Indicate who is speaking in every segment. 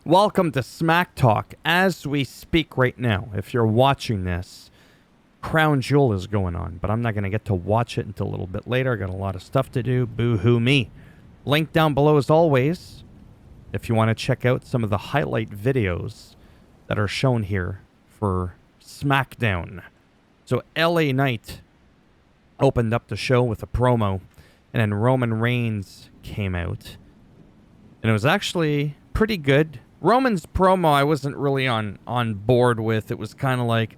Speaker 1: Welcome to Smack Talk. As we speak right now, if you're watching this, Crown Jewel is going on, but I'm not going to get to watch it until a little bit later. I got a lot of stuff to do. Boo-hoo me. Link down below as always if you want to check out some of the highlight videos that are shown here for SmackDown. So LA Knight opened up the show with a promo, and then Roman Reigns came out. And it was actually pretty good. Roman's promo I wasn't really on board with. It was kind of like,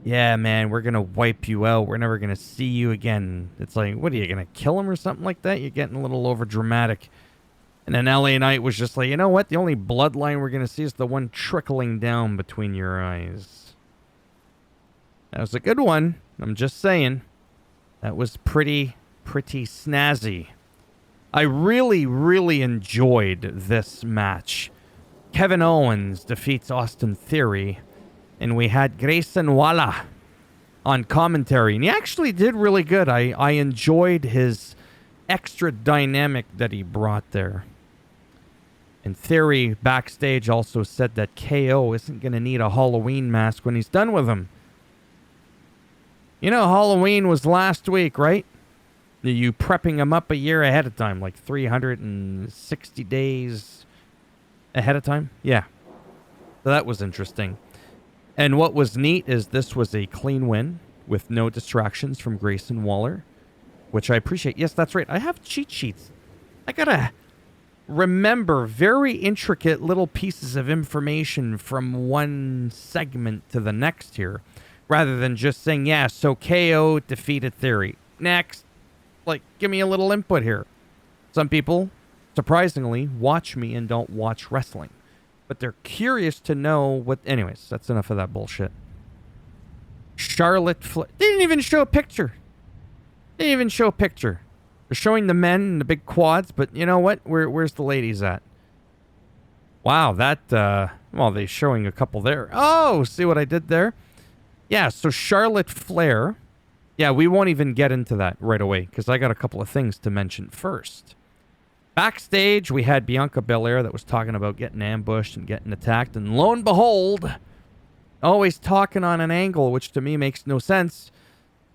Speaker 1: yeah, man, we're going to wipe you out. We're never going to see you again. It's like, what are you going to kill him or something like that? You're getting a little over dramatic. And then LA Knight was just like, you know what? The only bloodline we're going to see is the one trickling down between your eyes. That was a good one. I'm just saying. That was pretty snazzy. I really enjoyed this match. Kevin Owens defeats Austin Theory, and we had Grayson Waller on commentary, and he actually did really good. I enjoyed his extra dynamic that he brought there. And Theory backstage also said that KO isn't going to need a Halloween mask when he's done with him. You know, Halloween was last week, right? You prepping him up a year ahead of time, like 360 days ahead of time? Yeah. So that was interesting. And what was neat is this was a clean win with no distractions from Grayson Waller, which I appreciate. Yes, that's right. I have cheat sheets. I gotta remember very intricate little pieces of information from one segment to the next here, rather than just saying, yeah, so KO defeated Theory. Next. Like, give me a little input here. Some people, surprisingly, watch me and don't watch wrestling. But they're curious to know what... Anyways, that's enough of that bullshit. Charlotte Flair... They didn't even show a picture. They didn't even show a picture. They're showing the men and the big quads, but you know what? Where's the ladies at? Wow, that... well, they're showing a couple there. Oh, see what I did there? Yeah, so Charlotte Flair... Yeah, we won't even get into that right away because I got a couple of things to mention first. Backstage, we had Bianca Belair that was talking about getting ambushed and getting attacked. And lo and behold, always talking on an angle, which to me makes no sense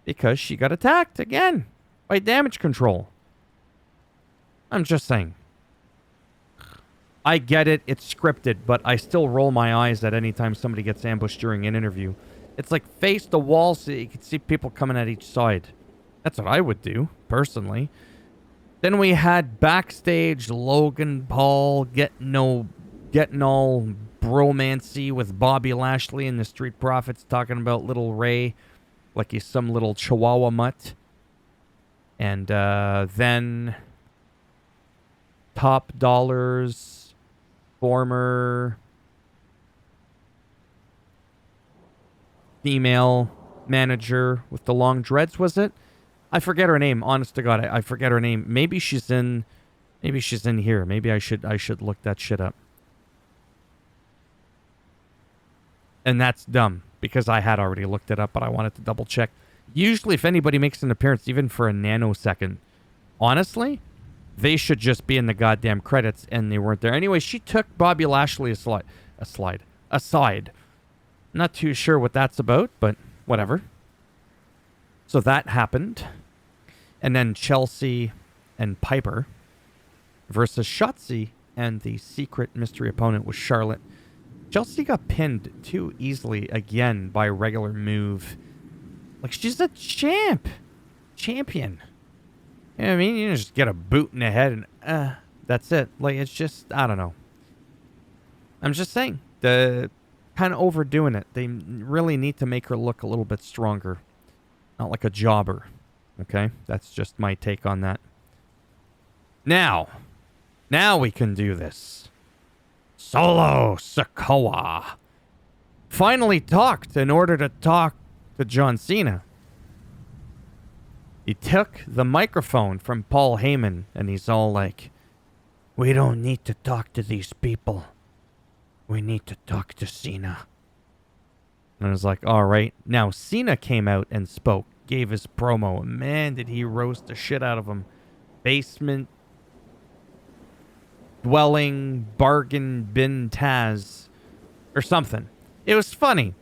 Speaker 1: because she got attacked again by Damage Control. I'm just saying. I get it. It's scripted, but I still roll my eyes at any time somebody gets ambushed during an interview. It's like face the wall so you can see people coming at each side. That's what I would do, personally. Then we had backstage Logan Paul getting all bromancy with Bobby Lashley and the Street Profits talking about little Ray like he's some little chihuahua mutt. And then Top Dollar's former... female manager with the long dreads, was it? I forget her name. Honest to God, I forget her name. Maybe she's in here. Maybe I should look that shit up. And that's dumb because I had already looked it up, but I wanted to double check. Usually, if anybody makes an appearance, even for a nanosecond, honestly, they should just be in the goddamn credits, and they weren't there. Anyway, she took Bobby Lashley aside. Not too sure what that's about, but whatever. So that happened. And then Chelsea and Piper versus Shotzi, and the secret mystery opponent was Charlotte. Chelsea got pinned too easily again by a regular move. Like, she's a champion. You know what I mean? You just get a boot in the head and that's it. Like, it's just, I don't know. I'm just saying, kind of overdoing it. They really need to make her look a little bit stronger. Not like a jobber. Okay? That's just my take on that. Now we can do this. Solo Sikoa finally talked in order to talk to John Cena. He took the microphone from Paul Heyman and he's all like, "We don't need to talk to these people. We need to talk to Cena." And I was like, all right. Now, Cena came out and spoke, gave his promo. Man, did he roast the shit out of him. Basement dwelling bargain bin Taz or something. It was funny,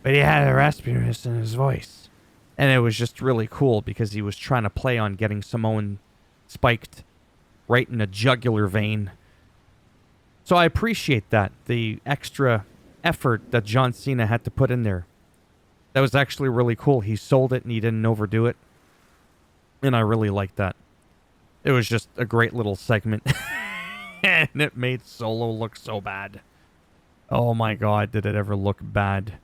Speaker 1: but he had a raspiness in his voice. And it was just really cool because he was trying to play on getting Samoan spiked right in the jugular vein. So I appreciate that, the extra effort that John Cena had to put in there. That was actually really cool. He sold it and he didn't overdo it. And I really liked that. It was just a great little segment. And it made Solo look so bad. Oh my God, did it ever look bad.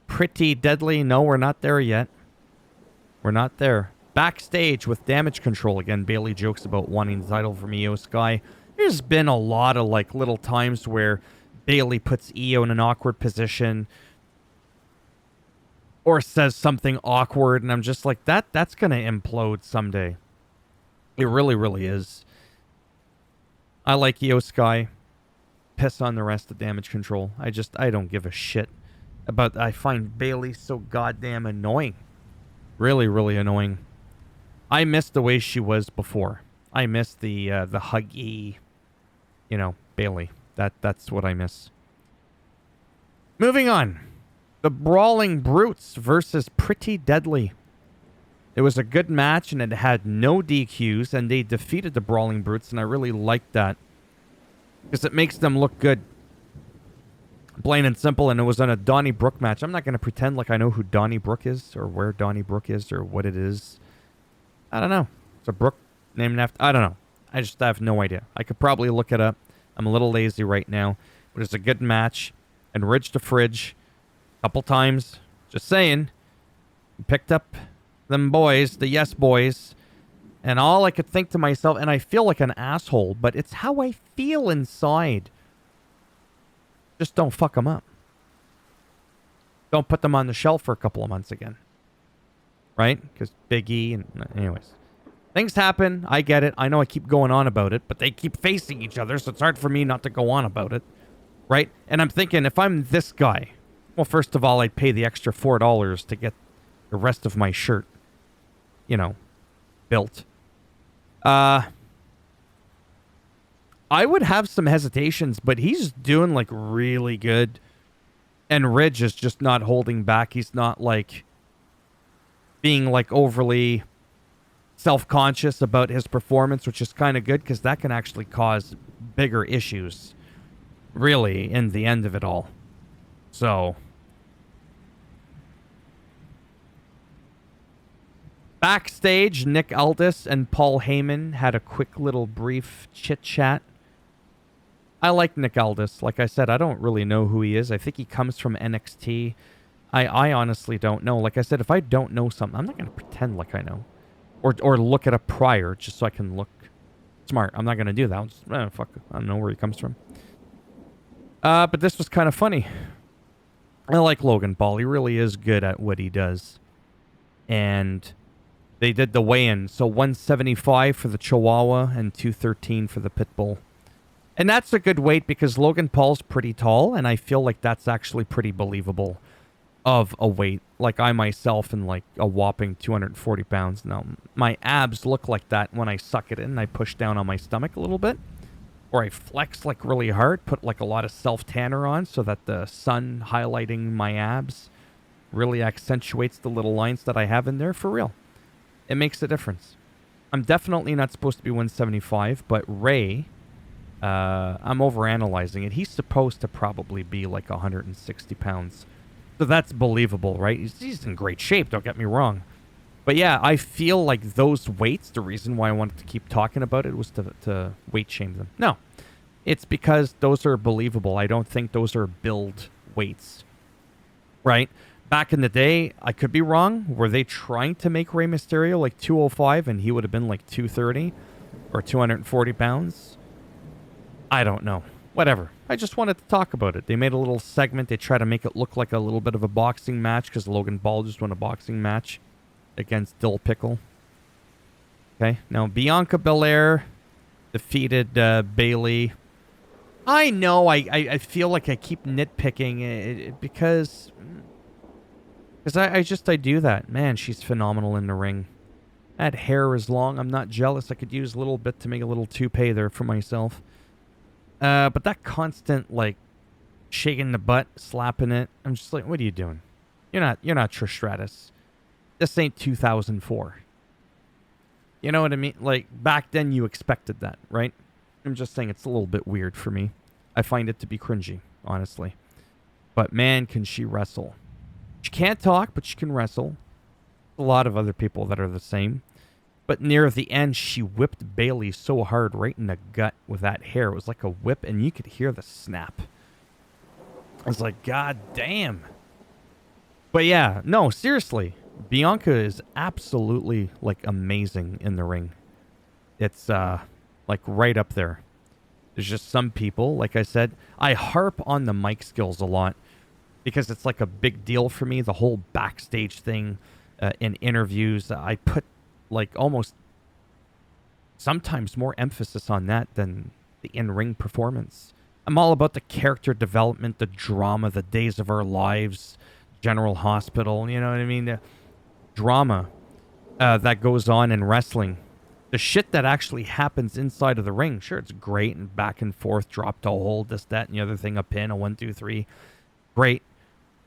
Speaker 1: Pretty Deadly. No, we're not there yet. We're not there. Backstage with Damage Control. Again, Bayley jokes about wanting the title from Io Sky. There's been a lot of like little times where Bayley puts Io in an awkward position or says something awkward, and I'm just like, that's going to implode someday. It really, really is. I like Io Sky. Piss on the rest of Damage Control. I don't give a shit about. I find Bayley so goddamn annoying. Really, really annoying. I miss the way she was before. I miss the huggy, Bayley. That's what I miss. Moving on. The Brawling Brutes versus Pretty Deadly. It was a good match, and it had no DQs, and they defeated the Brawling Brutes, and I really liked that. Because it makes them look good. Plain and simple, and it was on a Donnie Brooke match. I'm not going to pretend like I know who Donnie Brooke is, or where Donnie Brooke is, or what it is. I don't know. It's a Brooke named after... I don't know. I just have no idea. I could probably look it up. I'm a little lazy right now. But it's a good match. And Ridge to Fridge, a couple times. Just saying. Picked up them boys, the Yes Boys. And all I could think to myself, and I feel like an asshole, but it's how I feel inside. Just don't fuck them up. Don't put them on the shelf for a couple of months again. Right? Because Big E and... Anyways. Things happen. I get it. I know I keep going on about it, but they keep facing each other, so it's hard for me not to go on about it. Right? And I'm thinking, if I'm this guy... Well, first of all, I'd pay the extra $4 to get the rest of my shirt, built. I would have some hesitations, but he's doing, like, really good. And Ridge is just not holding back. He's not, like, being, like, overly self-conscious about his performance, which is kind of good, because that can actually cause bigger issues, really, in the end of it all. So... Backstage, Nick Aldis and Paul Heyman had a quick little brief chit-chat. I like Nick Aldis. Like I said, I don't really know who he is. I think he comes from NXT. I honestly don't know. Like I said, if I don't know something, I'm not going to pretend like I know. Or look at a prior just so I can look smart. I'm not going to do that. Fuck, I don't know where he comes from. But this was kind of funny. I like Logan Paul. He really is good at what he does. And... they did the weigh-in, so 175 for the Chihuahua and 213 for the Pitbull. And that's a good weight because Logan Paul's pretty tall, and I feel like that's actually pretty believable of a weight. Like I myself am like a whopping 240 pounds. Now, my abs look like that when I suck it in. I push down on my stomach a little bit. Or I flex like really hard, put like a lot of self-tanner on so that the sun highlighting my abs really accentuates the little lines that I have in there for real. It makes a difference. I'm definitely not supposed to be 175, but Ray, I'm overanalyzing it. He's supposed to probably be like 160 pounds. So that's believable, right? He's in great shape, don't get me wrong. But yeah, I feel like those weights, the reason why I wanted to keep talking about it was to weight shame them. No, it's because those are believable. I don't think those are build weights, right? Back in the day, I could be wrong. Were they trying to make Rey Mysterio like 205 and he would have been like 230 or 240 pounds? I don't know. Whatever. I just wanted to talk about it. They made a little segment. They tried to make it look like a little bit of a boxing match because Logan Paul just won a boxing match against Dill Pickle. Okay. Now, Bianca Belair defeated Bayley. I know. I feel like I keep nitpicking it because... Because I do that. Man, she's phenomenal in the ring. That hair is long. I'm not jealous. I could use a little bit to make a little toupee there for myself. But that constant, like, shaking the butt, slapping it, I'm just like, what are you doing? You're not Trish Stratus. This ain't 2004. You know what I mean? Like, back then you expected that, right? I'm just saying it's a little bit weird for me. I find it to be cringy, honestly. But man, can she wrestle. She can't talk, but she can wrestle. A lot of other people that are the same. But near the end, she whipped Bailey so hard right in the gut with that hair. It was like a whip, and you could hear the snap. I was like, God damn. But yeah, no, seriously. Bianca is absolutely, like, amazing in the ring. It's, like, right up there. There's just some people, like I said, I harp on the mic skills a lot because it's like a big deal for me, the whole backstage thing in interviews. I put, like, almost sometimes more emphasis on that than the in-ring performance. I'm all about the character development, the drama, the days of our lives, General Hospital, you know what I mean? The drama that goes on in wrestling. The shit that actually happens inside of the ring. Sure, it's great and back and forth, drop to hold, this, that, and the other thing, a pin, a 1, 2, 3. Great.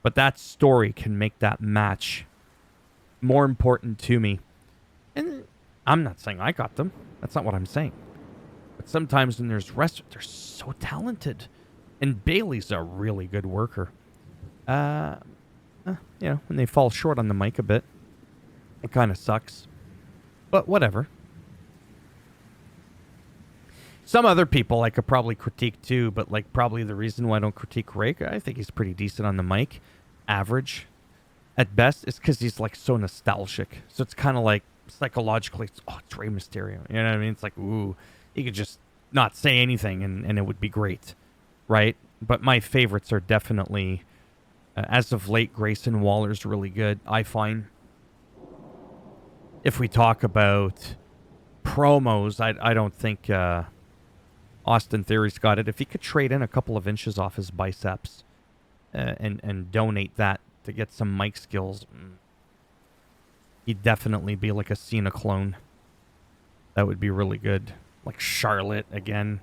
Speaker 1: But that story can make that match more important to me. And I'm not saying I got them. That's not what I'm saying. But sometimes when there's wrestlers, they're so talented. And Bailey's a really good worker. You know, when they fall short on the mic a bit, it kind of sucks. But whatever. Some other people I could probably critique too, but like probably the reason why I don't critique Rake, I think he's pretty decent on the mic. Average. At best, it's because he's like so nostalgic. So it's kind of like psychologically, it's Rey Mysterio. You know what I mean? It's like, ooh, he could just not say anything and it would be great. Right? But my favorites are definitely, as of late, Grayson Waller's really good, I find. If we talk about promos, I don't think Austin Theory's got it. If he could trade in a couple of inches off his biceps and donate that to get some mic skills, he'd definitely be like a Cena clone. That would be really good. Like Charlotte again.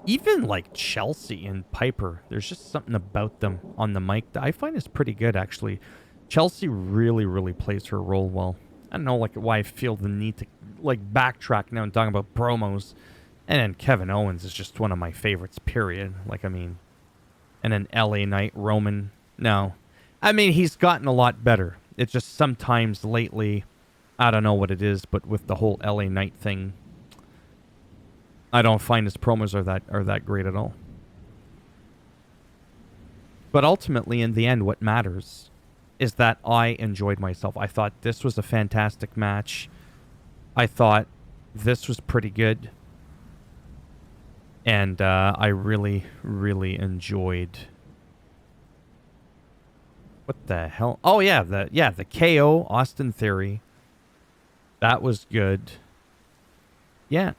Speaker 1: Even like Chelsea and Piper. There's just something about them on the mic that I find is pretty good, actually. Chelsea really, really plays her role well. I don't know like why I feel the need to like backtrack now and talking about promos. And then Kevin Owens is just one of my favorites, period. Like, I mean, and then LA Knight, Roman. No. I mean, he's gotten a lot better. It's just sometimes lately, I don't know what it is, but with the whole LA Knight thing, I don't find his promos are that great at all. But ultimately, in the end, what matters is that I enjoyed myself. I thought this was a fantastic match. I thought this was pretty good. And I really, really enjoyed. What the hell? Oh yeah, the KO Austin Theory. That was good. Yeah.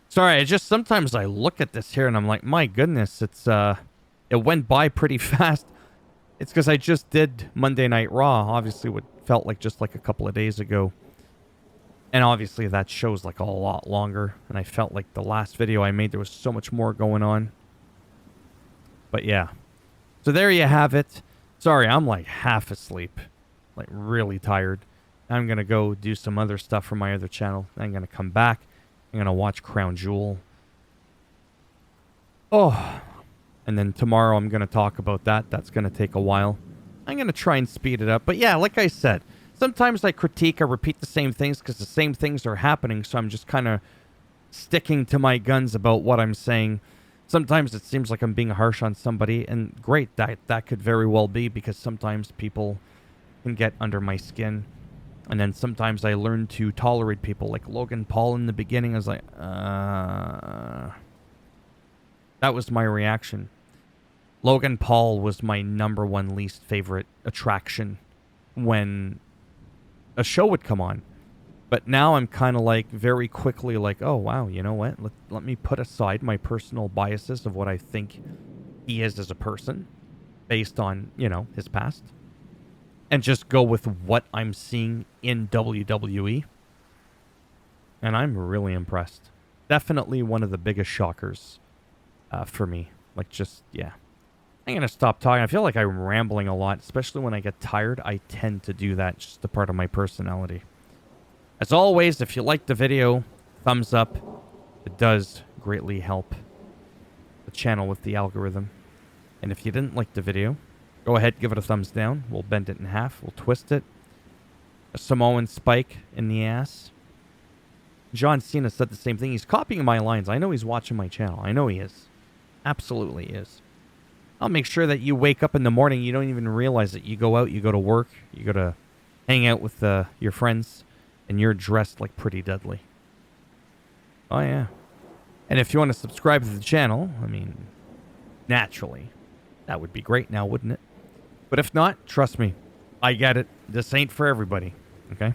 Speaker 1: Sorry, I just sometimes I look at this here and I'm like, my goodness, it's it went by pretty fast. It's because I just did Monday Night Raw, obviously what felt like just like a couple of days ago. And obviously that show's like a lot longer. And I felt like the last video I made, there was so much more going on. But yeah. So there you have it. Sorry, I'm like half asleep. Like really tired. I'm going to go do some other stuff from my other channel. I'm going to come back. I'm going to watch Crown Jewel. Oh. And then tomorrow I'm going to talk about that. That's going to take a while. I'm going to try and speed it up. But yeah, like I said, sometimes I critique, I repeat the same things because the same things are happening, so I'm just kind of sticking to my guns about what I'm saying. Sometimes it seems like I'm being harsh on somebody, and great, that could very well be because sometimes people can get under my skin. And then sometimes I learn to tolerate people, like Logan Paul in the beginning. I was like, that was my reaction. Logan Paul was my #1 least favorite attraction when a show would come on. But now I'm kind of like very quickly like, oh, wow, you know what? Let me put aside my personal biases of what I think he is as a person based on, you know, his past. And just go with what I'm seeing in WWE. And I'm really impressed. Definitely one of the biggest shockers for me. Like, just, yeah. I'm going to stop talking. I feel like I'm rambling a lot, especially when I get tired. I tend to do that. It's just a part of my personality. As always, if you liked the video, thumbs up. It does greatly help the channel with the algorithm. And if you didn't like the video, go ahead, give it a thumbs down. We'll bend it in half. We'll twist it. A Samoan spike in the ass. John Cena said the same thing. He's copying my lines. I know he's watching my channel. I know he is. Absolutely is. I'll make sure that you wake up in the morning. You don't even realize it. You go out. You go to work. You go to hang out with your friends. And you're dressed like Pretty Deadly. Oh, yeah. And if you want to subscribe to the channel, I mean, naturally, that would be great now, wouldn't it? But if not, trust me, I get it. This ain't for everybody, okay?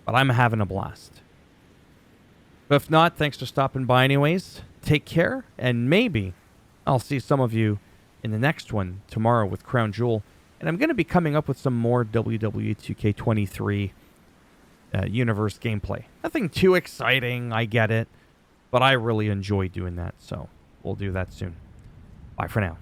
Speaker 1: But I'm having a blast. But if not, thanks for stopping by anyways. Take care, and maybe I'll see some of you in the next one tomorrow with Crown Jewel. And I'm going to be coming up with some more WWE 2K23 universe gameplay. Nothing too exciting, I get it. But I really enjoy doing that, so we'll do that soon. Bye for now.